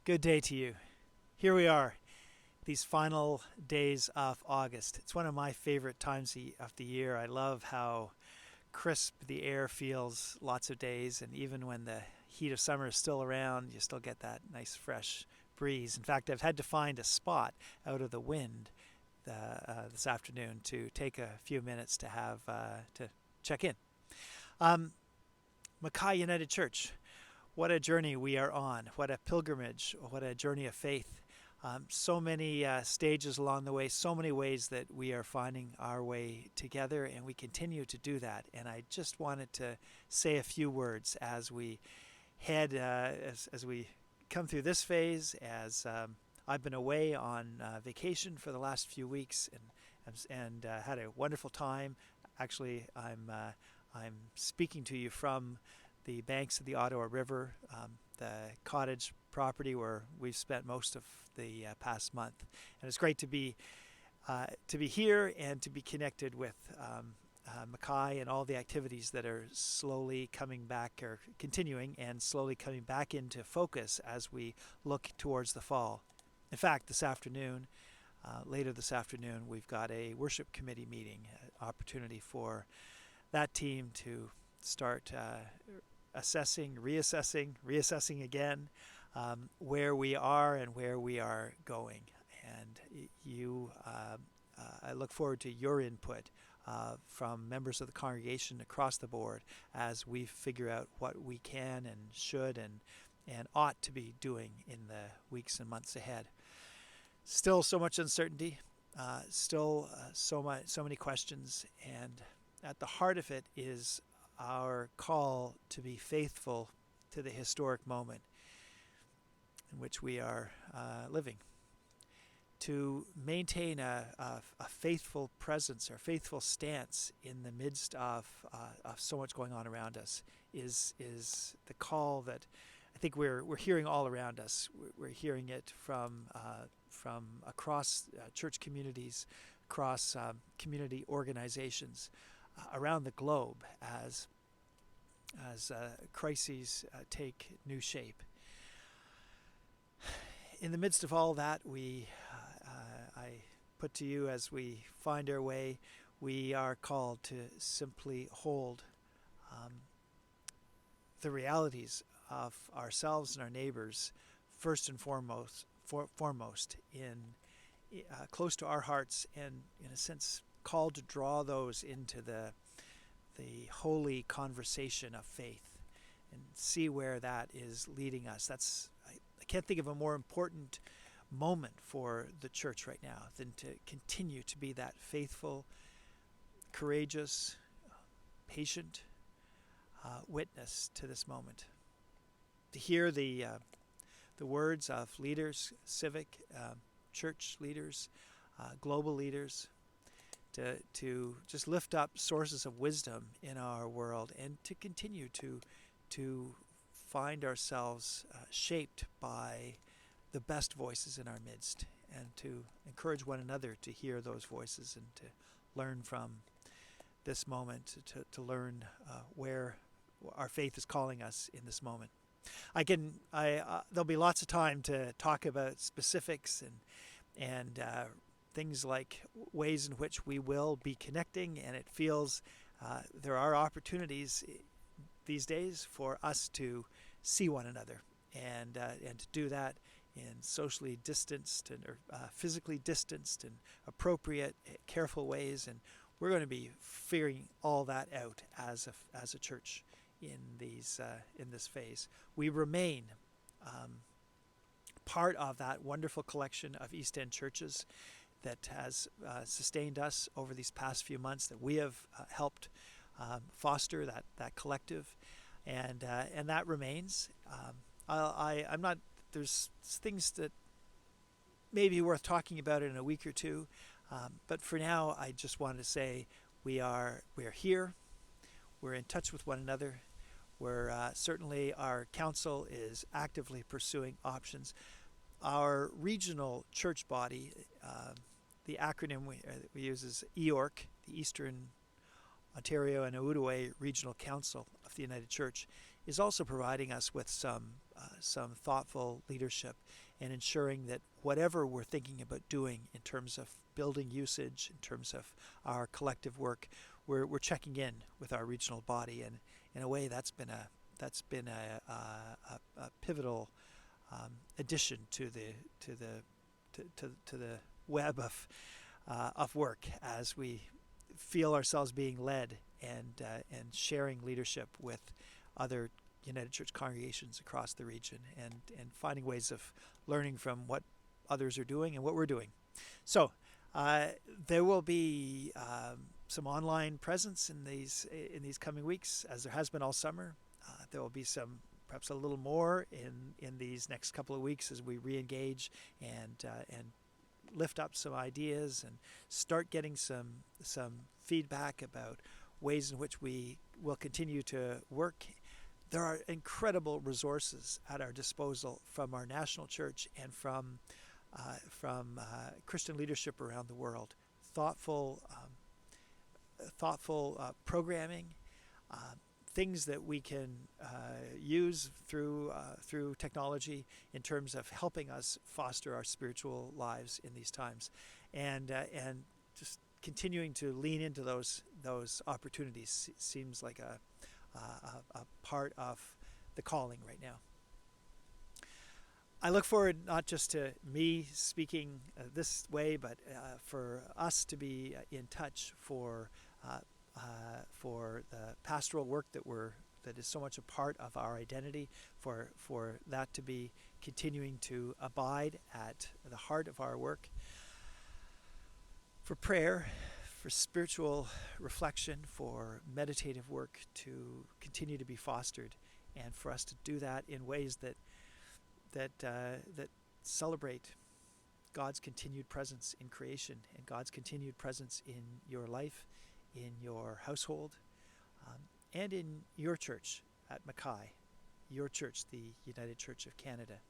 Good day to you. Here we are, these final days of August. It's one of my favorite times of the year. I love how crisp the air feels lots of days, and even when the heat of summer is still around, you still get that nice fresh breeze. In fact, I've had to find a spot out of the wind this afternoon to take a few minutes to have to check in. Um, MacKay United Church. What a journey we are on. What a pilgrimage. What a journey of faith. So many stages along the way, so many ways that we are finding our way together, and we continue to do that. And I just wanted to say a few words as we head, as we come through this phase, as I've been away on vacation for the last few weeks and had a wonderful time. Actually, I'm speaking to you from the banks of the Ottawa River, the cottage property where we've spent most of the past month, and it's great to be here and to be connected with MacKay and all the activities that are slowly coming back or continuing and slowly coming back into focus as we look towards the fall. In fact, later this afternoon, we've got a worship committee meeting, opportunity for that team to start reassessing again where we are and where we are going. And I look forward to your input from members of the congregation across the board as we figure out what we can and should and ought to be doing in the weeks and months ahead. Still so much uncertainty, so many questions, and at the heart of it is our call to be faithful to the historic moment in which we are living, to maintain a faithful presence or faithful stance in the midst of so much going on around us is the call that I think we're hearing all around us. We're hearing it from across church communities, across community organizations around the globe as crises take new shape. In the midst of all that, I put to you as we find our way, we are called to simply hold the realities of ourselves and our neighbors first and foremost in close to our hearts, and in a sense called to draw those into the holy conversation of faith and see where that is leading us. I can't think of a more important moment for the church right now than to continue to be that faithful, courageous, patient witness to this moment. To hear the words of leaders, civic, church leaders, global leaders, to just lift up sources of wisdom in our world, and to continue to find ourselves shaped by the best voices in our midst, and to encourage one another to hear those voices and to learn from this moment, to learn where our faith is calling us in this moment. There'll be lots of time to talk about specifics and things like ways in which we will be connecting, and it feels there are opportunities these days for us to see one another and to do that in socially distanced and physically distanced and appropriate, careful ways, and we're going to be figuring all that out as a church in this phase. We remain part of that wonderful collection of East End churches that has sustained us over these past few months, that we have helped foster that collective, and that remains. I'm not. There's things that may be worth talking about in a week or two, but for now, I just wanted to say we are here. We're in touch with one another. We're certainly, our council is actively pursuing options. Our regional church body, the acronym we use is EORC, the Eastern Ontario and Outaouais Regional Council of the United Church, is also providing us with some thoughtful leadership and ensuring that whatever we're thinking about doing in terms of building usage, in terms of our collective work, we're checking in with our regional body, and in a way that's been a pivotal addition to the web of work as we feel ourselves being led and sharing leadership with other United Church congregations across the region, and finding ways of learning from what others are doing and what we're doing. So there will be some online presence in these coming weeks, as there has been all summer. There will be some, perhaps a little more in these next couple of weeks as we re-engage and lift up some ideas and start getting some feedback about ways in which we will continue to work. There are incredible resources at our disposal from our national church and from Christian leadership around the world. Thoughtful programming, things that we can use through technology in terms of helping us foster our spiritual lives in these times, and just continuing to lean into those opportunities seems like a part of the calling right now. I look forward not just to me speaking this way, but for us to be in touch for the pastoral work that is so much a part of our identity, for that to be continuing to abide at the heart of our work, for prayer, for spiritual reflection, for meditative work to continue to be fostered, and for us to do that in ways that celebrate God's continued presence in creation and God's continued presence in your life, in your household, and in your church at MacKay, your church, the United Church of Canada.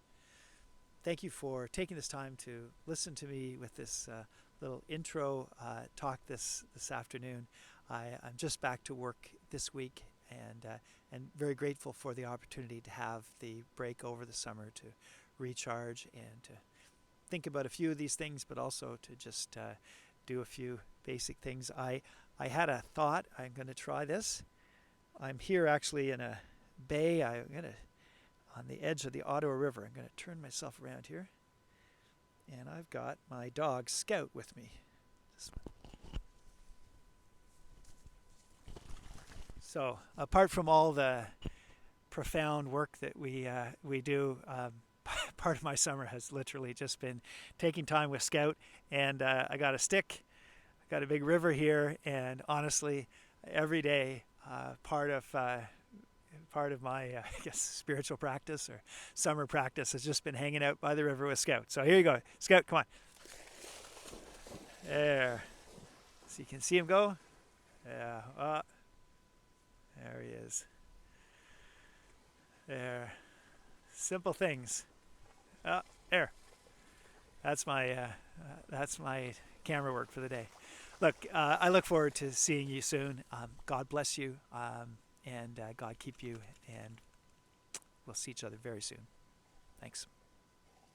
Thank you for taking this time to listen to me with this little intro talk this afternoon. I'm just back to work this week, and very grateful for the opportunity to have the break over the summer to recharge and to think about a few of these things, but also to just do a few basic things. I had a thought. I'm going to try this. I'm here actually in a bay. I'm going to on the edge of the Ottawa River. I'm going to turn myself around here, and I've got my dog Scout with me. So apart from all the profound work that we do, part of my summer has literally just been taking time with Scout, and I got a stick, I got a big river here, and honestly, every day part of my I guess spiritual practice or summer practice has just been hanging out by the river with Scout. So here you go, Scout, come on. There, so you can see him go. Yeah. There he is. There. Simple things. There. That's my camera work for the day. Look, I look forward to seeing you soon. God bless you, and God keep you, and we'll see each other very soon. Thanks.